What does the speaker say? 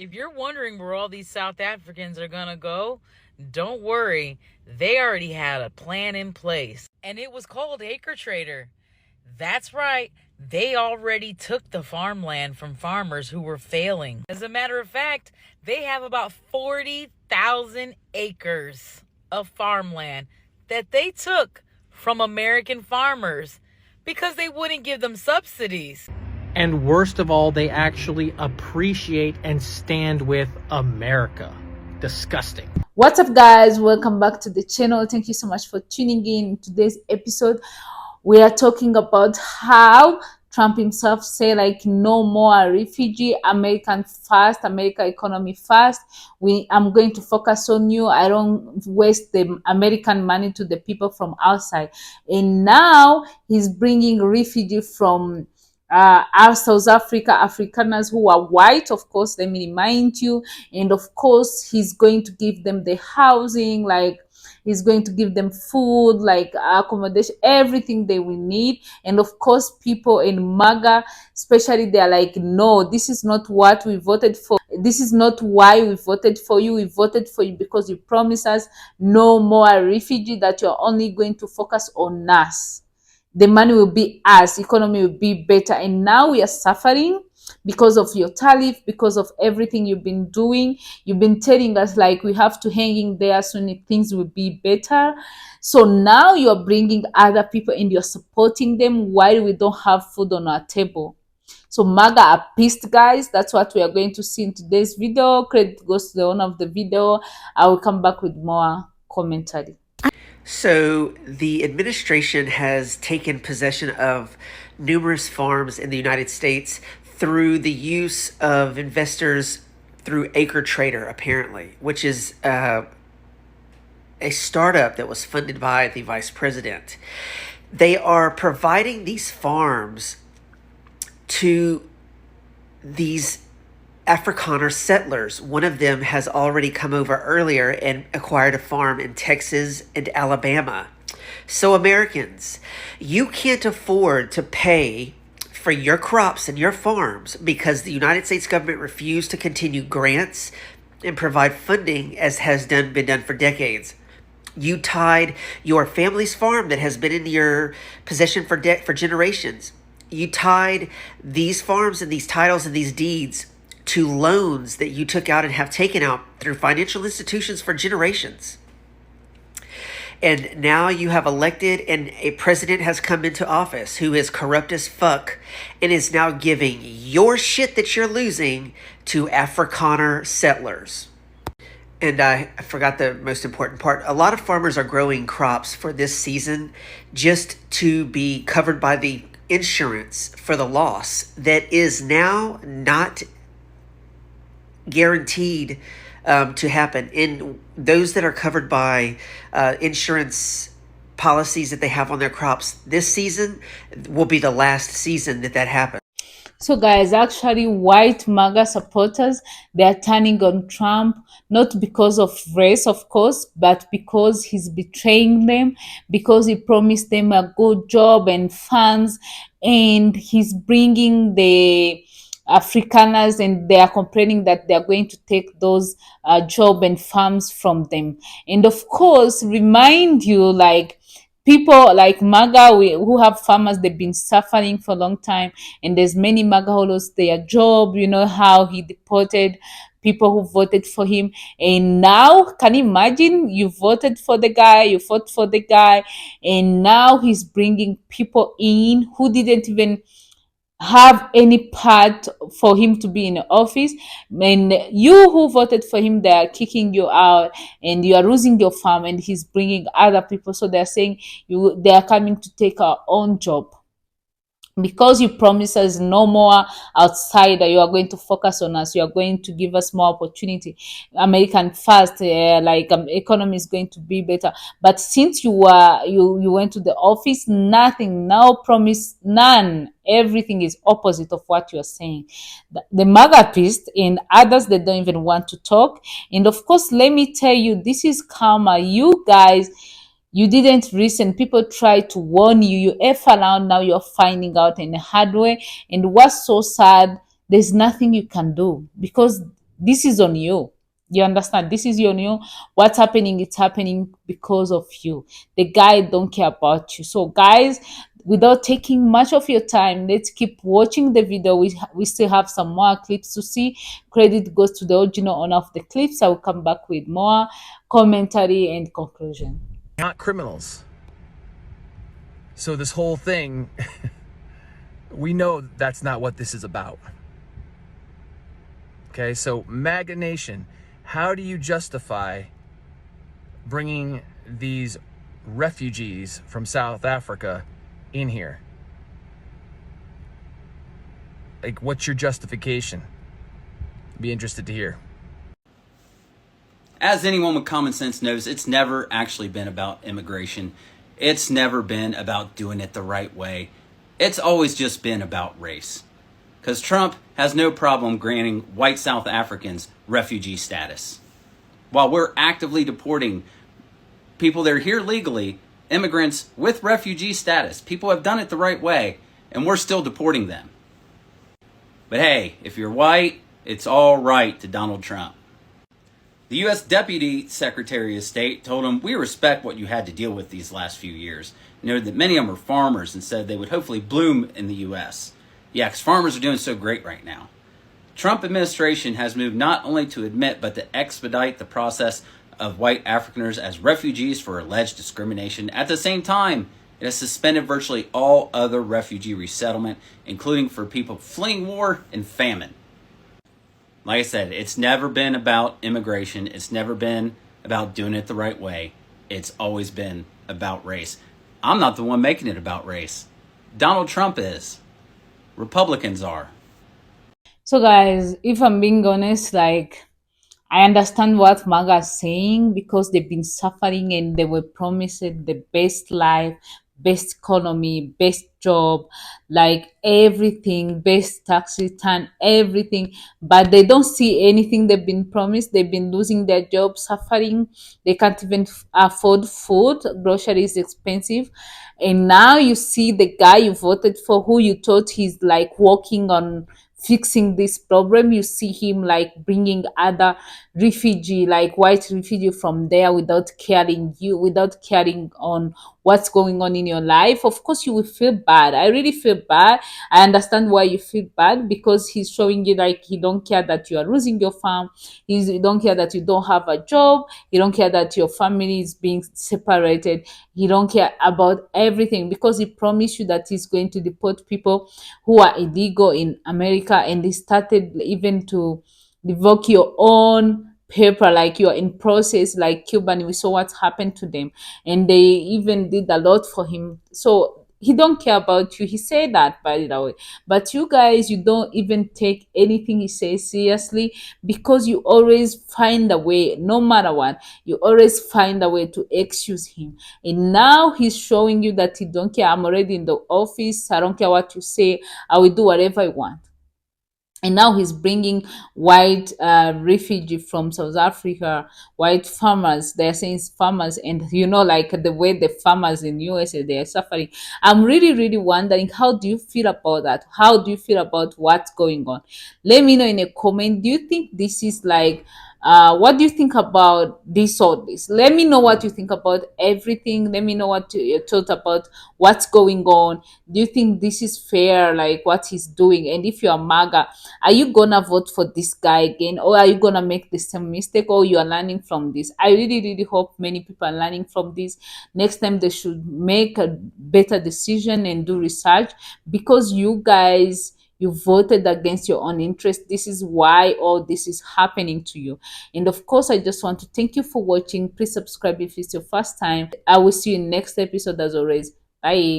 If you're wondering where all these South Africans are going to go, don't worry. They already had a plan in place, and it was called Acre Trader. That's right. They already took the farmland from farmers who were failing. As a matter of fact, they have about 40,000 acres of farmland that they took from American farmers because they wouldn't give them subsidies. And worst of all, they actually appreciate and stand with America. Disgusting. What's up, guys? Welcome back to the channel. Thank you so much for tuning in. Today's episode, we are talking about how Trump himself say like no more refugee, American first, America economy first. I'm going to focus on you. I don't waste the American money to the people from outside. And now he's bringing refugee from our South Afrikaners who are white, of course, let me remind you. And of course, he's going to give them the housing, like he's going to give them food, like accommodation, everything they will need. And of course, people in MAGA, especially, they're like, no, this is not what we voted for. This is not why we voted for you. We voted for you because you promised us no more refugee, that you're only going to focus on us. The money will be us, economy will be better. And now we are suffering because of your tariff, because of everything you've been doing. You've been telling us like we have to hang in there soon, things will be better. So now you're bringing other people and you're supporting them while we don't have food on our table. So MAGA are pissed, guys. That's what we are going to see in today's video. Credit goes to the owner of the video. I will come back with more commentary. So the administration has taken possession of numerous farms in the United States through the use of investors through Acre Trader, apparently, which is a startup that was funded by the vice president. They are providing these farms to these Afrikaner settlers. One of them has already come over earlier and acquired a farm in Texas and Alabama. So Americans, you can't afford to pay for your crops and your farms because the United States government refused to continue grants and provide funding as has been done for decades. You tied your family's farm that has been in your possession for generations. You tied these farms and these titles and these deeds to loans that you took out and have taken out through financial institutions for generations. And now you have elected, and a president has come into office who is corrupt as fuck and is now giving your shit that you're losing to Afrikaner settlers. And I forgot the most important part. A lot of farmers are growing crops for this season just to be covered by the insurance for the loss that is now not guaranteed to happen. In those that are covered by insurance policies that they have on their crops, this season will be the last season that happens. So guys, actually white MAGA supporters, they are turning on Trump, not because of race, of course, but because he's betraying them, because he promised them a good job and funds, and he's bringing the Afrikaners, and they are complaining that they are going to take those job and farms from them. And of course, remind you, like, people like MAGA who have farmers, they've been suffering for a long time, and there's many MAGA who lost their job. You know how he deported people who voted for him, and now can you imagine, you voted for the guy, you fought for the guy, and now he's bringing people in who didn't even have any part for him to be in the office. And you who voted for him, they are kicking you out and you are losing your farm, and he's bringing other people. So they're saying they are coming to take our own job. Because you promised us no more outsider, you are going to focus on us, you are going to give us more opportunity, American first, economy is going to be better. But since you went to the office, nothing, no promise, none, everything is opposite of what you are saying. The MAGA piece and others, they don't even want to talk. And of course, let me tell you, this is karma. You guys, you didn't listen. People try to warn you. You F around. Now you're finding out in a hard way. And what's so sad, there's nothing you can do because this is on you. You understand? This is on you. What's happening? It's happening because of you. The guy don't care about you. So guys, without taking much of your time, let's keep watching the video. We still have some more clips to see. Credit goes to the original owner of the clips. I will come back with more commentary and conclusion. Not criminals. So this whole thing, we know that's not what this is about. Okay, so MAGA Nation, how do you justify bringing these refugees from South Africa in here? Like, what's your justification? Be interested to hear. As anyone with common sense knows, it's never actually been about immigration. It's never been about doing it the right way. It's always just been about race. Because Trump has no problem granting white South Africans refugee status, while we're actively deporting people that are here legally, immigrants with refugee status. People have done it the right way, and we're still deporting them. But hey, if you're white, it's all right to Donald Trump. The U.S. Deputy Secretary of State told him, "We respect what you had to deal with these last few years." Noted that many of them are farmers and said they would hopefully bloom in the U.S. Yeah, because farmers are doing so great right now. Trump administration has moved not only to admit but to expedite the process of white Afrikaners as refugees for alleged discrimination. At the same time, it has suspended virtually all other refugee resettlement, including for people fleeing war and famine. Like I said, it's never been about immigration. It's never been about doing it the right way. It's always been about race. I'm not the one making it about race. Donald Trump is. Republicans are. So guys, if I'm being honest, like, I understand what MAGA is saying, because they've been suffering and they were promised the best life, best economy, best job, like everything, best tax return, everything. But they don't see anything they've been promised. They've been losing their job, suffering. They can't even afford food. Grocery is expensive. And now you see the guy you voted for, who you thought he's like working on fixing this problem. You see him like bringing other refugee, like white refugee from there, without caring you, without caring on what's going on in your life. Of course you will feel bad. I really feel bad. I understand why you feel bad, because he's showing you like he don't care that you are losing your farm. He don't care that you don't have a job. He don't care that your family is being separated. He don't care about everything, because he promised you that he's going to deport people who are illegal in America, and he started even to revoke your own paper, like you're in process, like Cuban. We saw what happened to them, and they even did a lot for him. So he don't care about you. He said that, by the way. But you guys, you don't even take anything he says seriously, because you always find a way, no matter what, you always find a way to excuse him. And now he's showing you that he don't care. I'm already in the office. I don't care what you say. I will do whatever I want. And now he's bringing white refugee from South Africa, white farmers. They're saying it's farmers, and you know, like the way the farmers in USA, they are suffering. I'm really, really wondering, how do you feel about that? How do you feel about what's going on? Let me know in a comment. Do you think this is like, what do you think about this or this? Let me know what you think about everything. Let me know what you thought about what's going on. Do you think this is fair, like what he's doing? And if you're MAGA, are you gonna vote for this guy again, or are you gonna make the same mistake, or you are learning from this? I really, really hope many people are learning from this. Next time they should make a better decision and do research, because you guys, you voted against your own interest. This is why all this is happening to you. And of course, I just want to thank you for watching. Please subscribe if it's your first time. I will see you in next episode as always. Bye.